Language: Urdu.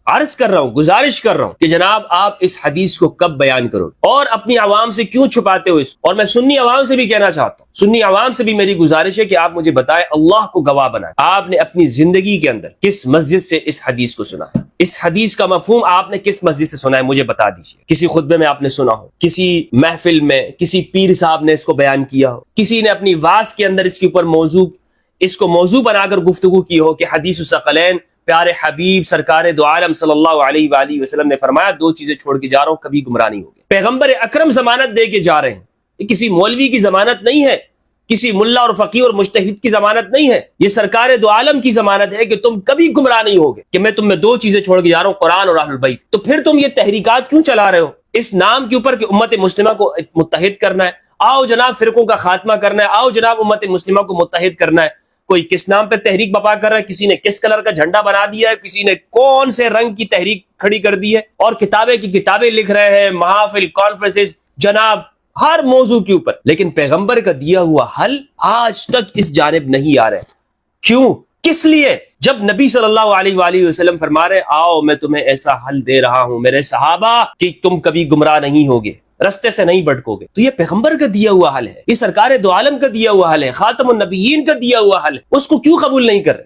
عرض کر رہا ہوں، گزارش کر رہا ہوں کہ جناب آپ اس حدیث کو کب بیان کرو اور اپنی عوام سے کیوں چھپاتے ہو اس کو؟ اور میں سنی عوام سے بھی کہنا چاہتا ہوں، سنی عوام سے بھی میری گزارش ہے کہ آپ مجھے بتائیں، اللہ کو گواہ بنائیں، آپ نے اپنی زندگی کے اندر کس مسجد سے اس حدیث کو سنا ہے؟ اس حدیث کا مفہوم آپ نے کس مسجد سے سنا ہے؟ مجھے بتا دیجیے۔ کسی خطبے میں آپ نے سنا ہو، کسی محفل میں کسی پیر صاحب نے اس کو بیان کیا ہو، کسی نے اپنی واز کے اندر اس کے اوپر اس کو موضوع بنا کر گفتگو کی ہو کہ حدیث الثقلین، پیارے حبیب سرکار دو عالم صلی اللہ علیہ وآلہ وسلم نے فرمایا دو چیزیں چھوڑ کے جا رہا ہوں، کبھی گمراہ نہیں ہوگے۔ پیغمبر اکرم ضمانت دے کے جا رہے ہیں، یہ کسی مولوی کی ضمانت نہیں ہے، کسی ملا اور فقیر اور مجتہد کی ضمانت نہیں ہے، یہ سرکار دو عالم کی ضمانت ہے کہ تم کبھی گمراہ نہیں ہوگے، کہ میں تم میں دو چیزیں چھوڑ کے جا رہا ہوں، قرآن اور اہل البیت۔ تو پھر تم یہ تحریکات کیوں چلا رہے ہو اس نام کے اوپر کہ امت مسلمہ کو متحد کرنا ہے؟ آؤ جناب فرقوں کا خاتمہ کرنا ہے، آؤ جناب امت مسلمہ کو متحد کرنا ہے۔ کوئی کس نام پہ تحریک بپا کر رہا ہے، کسی نے کس کلر کا جھنڈا بنا دیا ہے، کسی نے کون سے رنگ کی تحریک کھڑی کر دی ہے، اور کتابیں کی کتابیں لکھ رہے ہیں، محافل، کانفرنسز، جناب ہر موضوع کے اوپر، لیکن پیغمبر کا دیا ہوا حل آج تک اس جانب نہیں آ رہے۔ کیوں؟ کس لیے؟ جب نبی صلی اللہ علیہ وآلہ وسلم فرما رہے آؤ میں تمہیں ایسا حل دے رہا ہوں میرے صحابہ کہ تم کبھی گمراہ نہیں ہوگے، رستے سے نہیں بھٹکو گے، تو یہ پیغمبر کا دیا ہوا حل ہے، یہ سرکار دو عالم کا دیا ہوا حل ہے، خاتم النبیین کا دیا ہوا حل ہے، اس کو کیوں قبول نہیں کر رہے؟